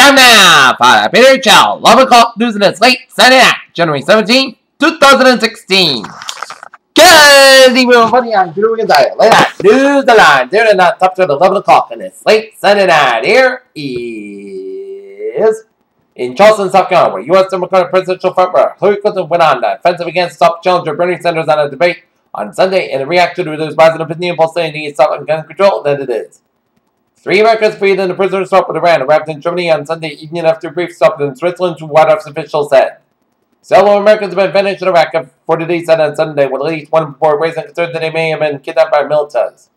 time now for Peter Chell. 11 o'clock news and it's late Sunday night, January 17, 2016. Good evening, everybody. I'm Peter Wiggins. Late night news the line. There and not up to 11 o'clock and it's late Sunday night. Here is in Charleston, South Carolina, where U.S. Democratic presidential frontrunner Hillary Clinton went on the offensive against top challenger Bernie Sanders on a debate on Sunday in a reaction to those rising opinion polls saying he is stopping gun control, and it is. 3 Americans freed in the prisoner swap with Iran arrived in Germany on Sunday evening after a brief stop in Switzerland, White House officials said. Several Americans have been vanished in Iraq for the day said on Sunday, with at least one report raising concern that they may have been kidnapped by militaries.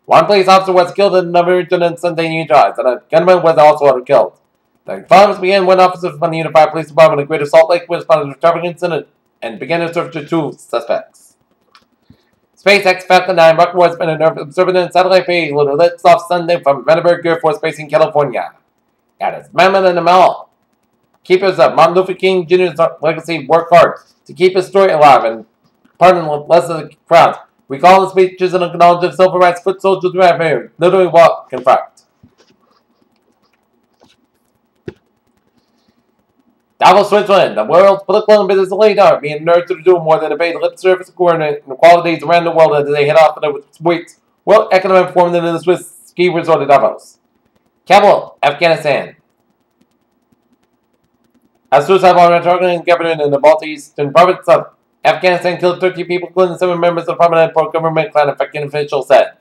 One police officer was killed in another region on Sunday in Utah, and a gunman was also killed. The violence began when officers from the Unified Police Department in Greater Salt Lake responded to a traffic incident and began to search for 2 suspects. SpaceX Falcon 9 rocket was been observed in satellite payload lifts off Sunday from Vandenberg Air Force Base in California. At its mammoth in the mall. Keepers of Martin Luther King Jr.'s legacy work hard to keep his story alive and pardon less of the crowd. Recall the speeches and acknowledge of civil rights foot soldiers who have here, literally walk confront. Davos, Switzerland, the world's political and business leader, being nurtured to do more than debate lip service coordinate inequalities around the world as they head off to the week's World Economic Forum in the Swiss ski resort of Davos. Kabul, Afghanistan. A suicide bomber targeting government in the Balti-Eastern province of Afghanistan killed 30 people, including 7 members of the prominent pro-government clan, Afghan officials said.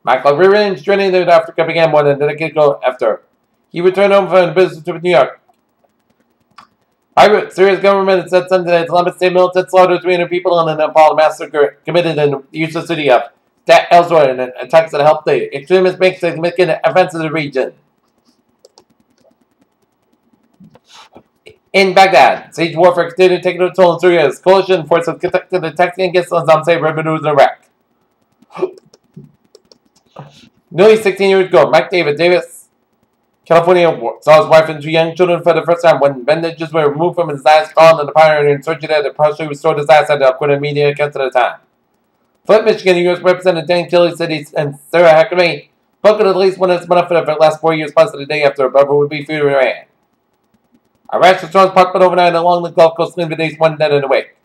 Michael Rearrange journey to Africa began more than a decade ago after he returned home from a business trip to New York. Syria's government said Sunday that Islamic State militants slaughtered 300 people in a Nepal massacre committed in the eastern city of elsewhere in attacks that helped the extremists make significant advances in the region. In Baghdad, siege warfare continued taking a toll in Syria as coalition forces conducted attacks against Islam State revenues in Iraq. Nearly 16 years ago, Mike Davis, California, saw his wife and 2 young children for the first time when bandages were removed from his eyes, found in the pioneer and surgery that partially restored his eyesight, according to media accounts at the time. Flint, Michigan, U.S. Representative Dan Kelly said he and Sarah Huckabee spoke at least one of its benefit for the last 4 years, plus the day after a brother would be freed in Iran. A rash of storms popped up overnight along the Gulf Coast, leaving days one dead in the wake.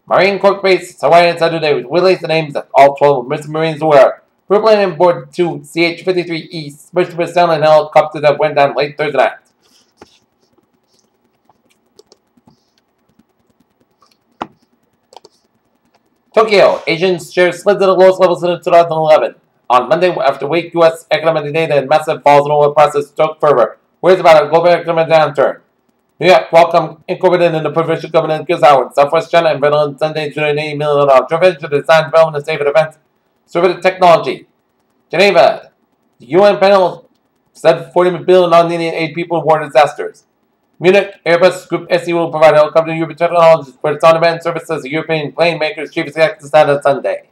Marine Corps Base, Hawaii, on Saturday, with released the names of all 12 missing Marines who were planed on board 2 CH-53E Specialist Sailing helicopters that went down late Thursday night. Tokyo, Asian shares slid to the lowest level since 2011. On Monday, after weak U.S. economic data and massive falls in oil prices stoked further, worries about a global economic downturn. New York welcomed incorporated in the provincial government of Guizhou in southwest China and Berlin on Sunday to an $80 million joint to design, development, and safe defense derivative technology. Geneva, the UN panel said $40 billion non-needed aid people in war disasters. Munich, Airbus Group SE will provide helicopter European technologies for its on-demand service as the European plane maker's chief executive said on Sunday.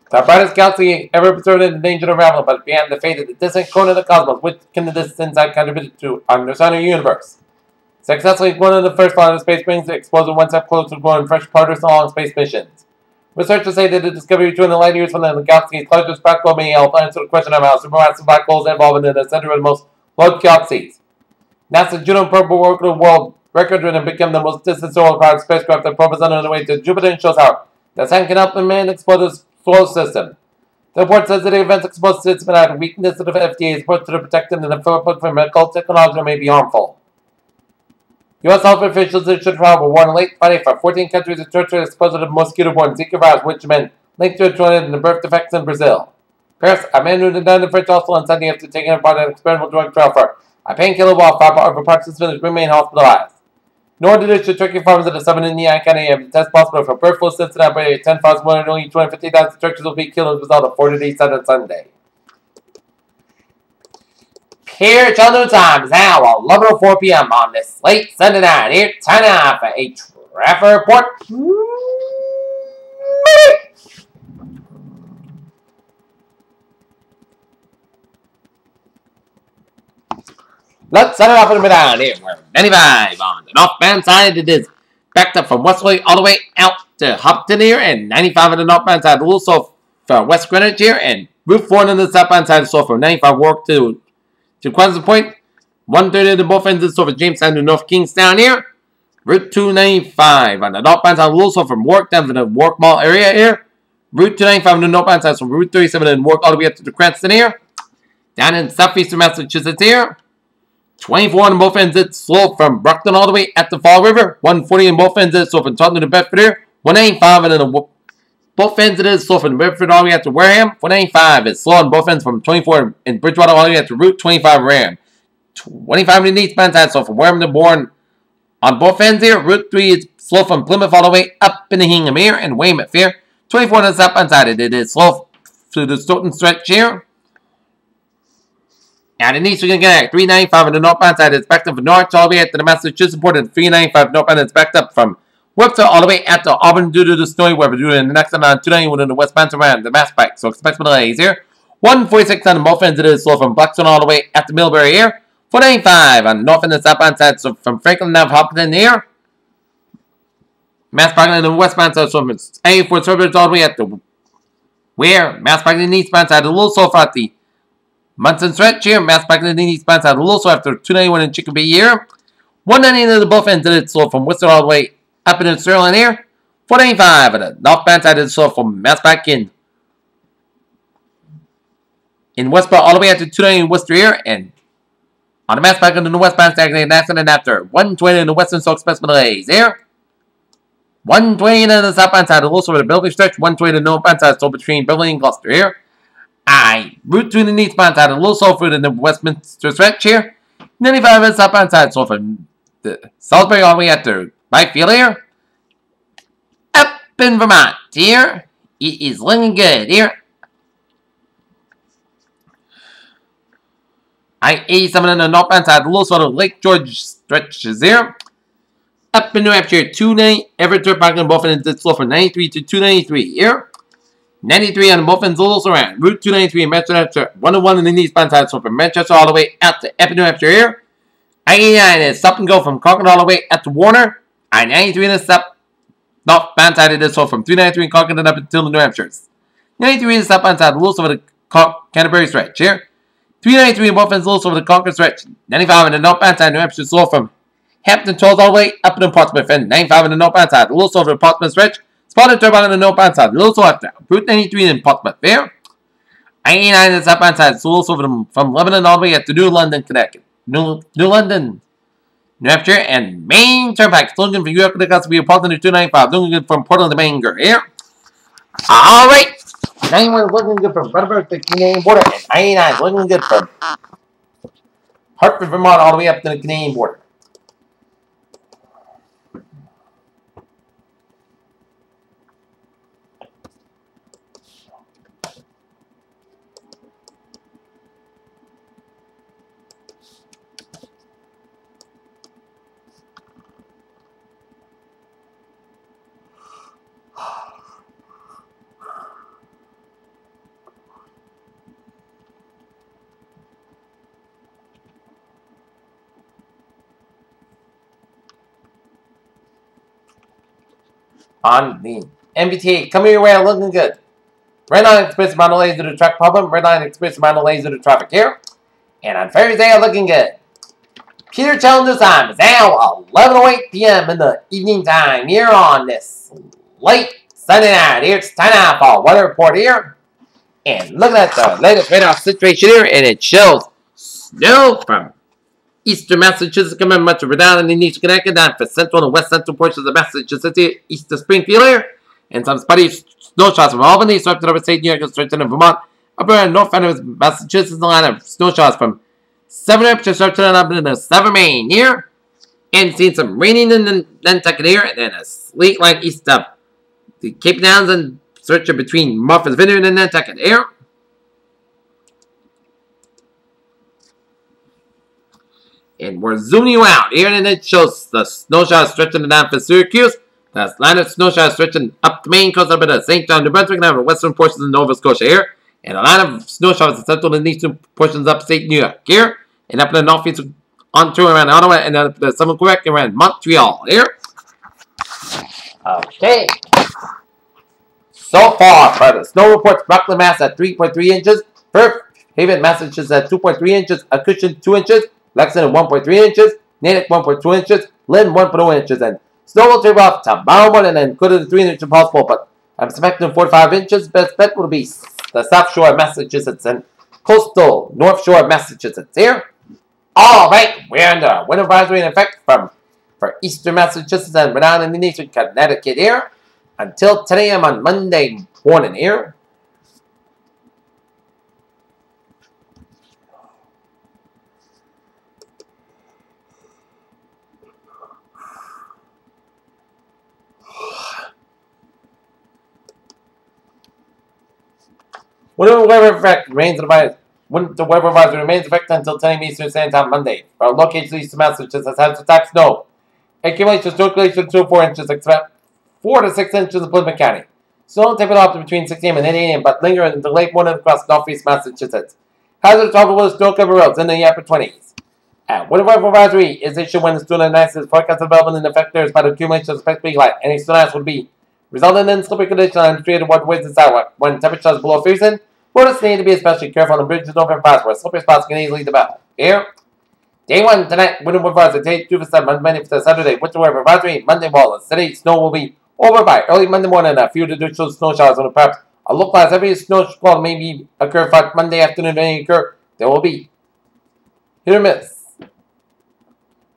The brightest galaxy ever observed in danger of unravel, but beyond the fate of the distant corner of the cosmos, which can the distance I contributed to understand our universe. Successfully one of the first line of space brings the explosion one step closer to going fresh partners along space missions. Researchers say that the discovery 200 light years from the galaxy's largest black hole may help answer the question of how supermassive black holes evolve into the center of the most large galaxies. NASA's Juno probe will work the world record and become the most distant solar-powered spacecraft that probes on the way to Jupiter and shows how the sun can help the man explode the solar system. The report says that the event's explosive system had a weakness of the FDA's approach to protect them and the footprint for medical technology that may be harmful. U.S. health officials issued a trial were warned late Friday for 14 countries of torture exposed to the mosquito-borne Zika virus, which have been linked to a tornado in the birth defects in Brazil. Paris, a man who died in French hospital on Sunday after taking part in an experimental drug trial for a painkiller while 5 other participants remain hospitalized. Nor did the Turkey farmers of the southern Indiana County have the test possible for bird flu since that by 10 farms more than only 250,000 turkeys will be killed as a result of 40 days on Sunday. Here, children's time is now 11:04 p.m. on this late Sunday night. Here, time now for a traffic report. Let's set it off and down here. We're 95 on the northbound side. It is backed up from Westerly all the way out to Hopton here, and 95 on the northbound side also for West Greenwich here, and Route 4 on the southbound side so from 95 Warwick to Queensland Point. 130 to both ends so for Jamestown to North Kingstown here. Route 295 on the northbound side also from Warwick down to the Warwick Mall area here. Route 295 on the northbound side from Route 37 and Warwick all the way up to the Cranston here. Down in southeastern Massachusetts here. 24 on both ends it's slow from Brockton all the way at the Fall River. 140 on both ends it's slow from Taunton to Bedford here. 195 and then both ends it is slow from Bedford all the way up to Wareham. 195 is slow on both ends from 24 in Bridgewater all the way up to Route 25 Wareham. 25 in the eastbound side slow from Wareham to Bourne on both ends here. Route 3 is slow from Plymouth all the way up in the Hingham here and Weymouth here. 24 on the southbound side it is slow through the Stoughton stretch here. And in east, we're going to get 395 on the northbound side. It's backed up from Norwich all the way at the Massachusetts port. And 395 northbound is backed up from Webster all the way at the Auburn due to the snowy weather. Due to the next one on 291 in the westbound around the Mass Pike. So expect some delays here. 146 on both ends. It is slow from Blackstone all the way at the Millbury here. 495 on the north and the southbound side. So from Franklin down Hopkins here. Mass Pike on the westbound side. So from A4 Service all the way at the where Mass Pike on the eastbound side. A little slow for the Munson stretch here. Mass Pike on the eastbound side. A little slow after 291 in Chicopee here. 190 to the both ends. It is slow from Worcester all the way up in Sterling here. 495 on the northbound side. It is slow from Mass Pike in Westboro all the way up to 290 in Worcester here. And on the Mass Pike on the westbound side, an accident after 120 in the western so expect some delays here. 120 on the southbound side. A little slow for the Beverly stretch. 120 to the northbound side. So between Beverly and Gloucester here. Route 2 in the eastbound side, a little slow for the Westminster stretch here. 95 on the southbound side, so from the Salisbury all the way up to Byfield here. Up in Vermont here. It is looking good here. I-87 on the northbound side, a little slow to Lake George stretches here. Up in New Hampshire, 290, Everett parking on both ends, it's slow from 93 to 293 here. 93 on both ends, a little around. Route 293 in Manchester, 101 in the eastbound side, so from Manchester all the way out to Epping, New Hampshire here. I-89 is stop and go from Concord all the way out to Warner. I-93 in the stop northbound side, it is so from 393 in Concord and up until the New Hampshires. 93 in the southbound side, a little over the Canterbury stretch here. 393 in both ends, a little over the Concord stretch. 95 in the northbound side, New Hampshire, slow from Hampton Tolls all the way up to Portsmouth. And 95 in the northbound side, a little over the Portsmouth stretch. Spotted turbine on the northbound side, a little slow after. Route 93 in Portsmouth there. I-89 in the southbound side, so a little slow from Lebanon all the way up to New London, Connecticut. New London, New Hampshire, and Maine Turnpike. Still looking for New York to the Custody of Portland to 295. Looking good from Portland to Bangor here. Alright. 91 is looking good from Butterburg to the Canadian border. And I-89 is looking good from Hartford, Vermont, all the way up to the Canadian border. On the MBTA, coming your way, looking good. Red line express amount of lanes to the track problem. Red line express amount of lanes to the traffic here. And on Thursday, looking good. Peter Challenger's time is now 11:08 p.m. in the evening time here on this late Sunday night. Here it's time now for weather report here. And looking at the latest radar situation here, and it shows snow from eastern Massachusetts coming much over down in the eastern Connecticut, down for central and west central portions of Massachusetts, east of Springfield here, and some spotty snow showers from Albany, swept over state New York, and stretching in Vermont, upper and north end of Massachusetts, the line of snow showers from Severn Hampshire, stretching up into Severn, Maine here, and seeing some raining in Nantucket here, and then a sleet line east of the Cape Downs and stretching between Martha's Vineyard and Nantucket here. And we're zooming you out here, and it shows the snow showers stretching down for Syracuse. The line of snow showers stretching up the Maine coast up into St. John, New Brunswick, down the western portions of Nova Scotia here. And a line of snow showers in central and eastern portions of upstate New York here. And up in the northeast onto around Ottawa, and up the southern Quebec around Montreal here. Okay. fall for the snow reports Brooklyn, Mass at 3.3 inches. Perth Haven, Massachusetts at 2.3 inches. Acushnet 2 inches. Lexington 1.3 inches. Natick 1.2 inches. Lynn 1.0 inches. And snow will taper off tomorrow morning and including the 3 inches possible. But I'm expecting 4 to 5 inches. Best bet will be the South Shore of Massachusetts and coastal North Shore of Massachusetts. Here. Alright, we're under wind advisory in effect for eastern Massachusetts and Rhode Island and eastern Connecticut here until 10 a.m. on Monday morning here. Winter weather effect remains effective until 10 a.m. Eastern Standard Time Monday. For locations east of Massachusetts has the type snow. Accumulation circulation 2 to 4 inches, expect 4 to 6 inches in Plymouth County. Snow will taper off between 6 a.m. and 8 a.m. but linger until late morning across northeast Massachusetts. Hazard trouble with snow covered roads in the upper 20s. Winter weather advisory is issued when the snow and ice is forecast development and affected by the accumulation of expected light. Any snow and ice would be resulting in slippery conditions on the street and waterways and sidewalk. When temperatures below freezing, motorists need to be especially careful on the bridges and overpass where slippery spots can easily develop. Here, day 1 tonight, winter weather advisory. Day 2 for Monday for Saturday. Winter weather advisory. Monday morning, steady snow will be over by early Monday morning. A few additional snow showers on the perhaps a localized every snow squall may be occur for Monday afternoon. May occur. There will be hit or miss,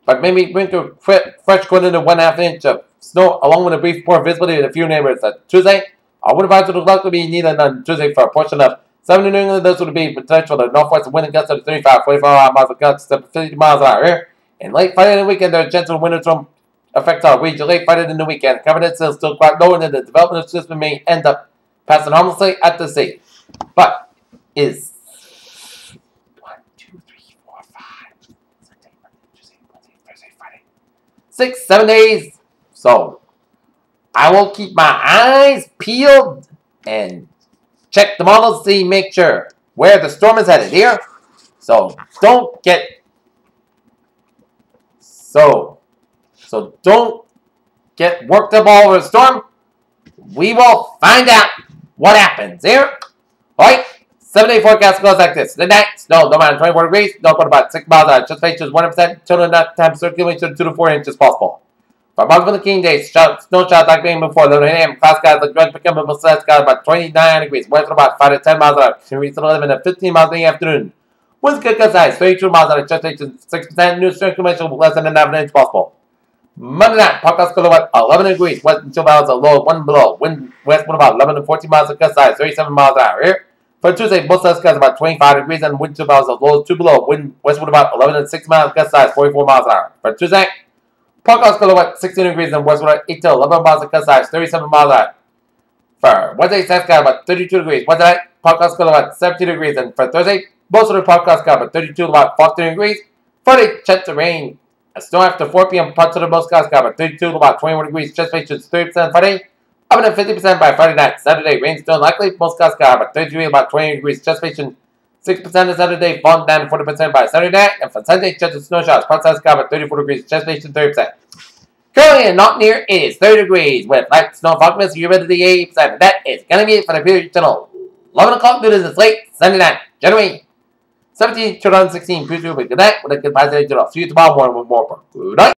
but maybe winter fresh going into 1/2 inch of snow along with a brief poor visibility in a few neighborhoods. Tuesday, I would advise to likely be needed on Tuesday for a portion of 7 New England. This would be potential the northwest wind gusts of 35, 45 miles of gusts to 50 miles an hour here. And late Friday and the weekend, there are chances of winter storm affect our region. Late Friday and the weekend, confidence is still quite low, and the development of the system may end up passing harmlessly at the sea. But is 1, 2, 3, 4, 5, Sunday, Monday, Tuesday, Wednesday, Thursday, Friday, 6, 7 days. So I will keep my eyes peeled and check the models, see, make sure where the storm is headed here. So don't get don't get worked up all over the storm. We will find out what happens here. Alright, 7-day forecast goes like this. The night, snow, no matter 24 degrees, no more about 6 miles an hour. Anticipation is 100%, children not time circulation 2 to 4 inches possible. For Martin Luther King Day, snow showers like being before 11 a.m. Cloud skies like red becoming skies about 29 degrees. Winds about 5 to 10 miles an hour. Reach 11 to 15 miles in the afternoon. Winds could cut size 32 miles an hour. Anticipation 6%. New circulation less than an inch possible. Monday night, Parkhouse could about 11 degrees. West and 2 miles, a low 1 below. Wind west wind about 11 to 14 miles of cut size, 37 miles an hour. Here. For Tuesday, both sides skies about 25 degrees and wind 2 miles, a low 2 below. Wind west wind about 11 to 6 miles, cut size, 44 miles an hour. For Tuesday, Parkhouse could about 16 degrees and west wind 8 to 11 miles of cut size, 37 miles an hour. For Wednesday, south sky about 32 degrees. Wednesday night, Parkhouse could about 17 degrees. And for Thursday, most of the Parkhouse skies about 32 to about 14 degrees. Friday, chance of rain. Snow after 4 p.m. Parts of the most skies got about 32 to about 21 degrees. Anticipation is 30% Friday. Up to 50% by Friday night. Saturday, rain still likely. Most skies got about 33 to about 20 degrees. Anticipation 6% on Saturday. Falling down to 40% by Saturday night. And for Sunday, chance of snow showers. Parts skies got about 34 degrees. Anticipation 30%. Currently in not near it is 30 degrees with light snow fog mist. Humidity 80%. That is gonna be it for the period channel. 11 o'clock noon is late Sunday night, January 17, 2016. Please do a good night with a good positive. See you tomorrow morning with more. Good night.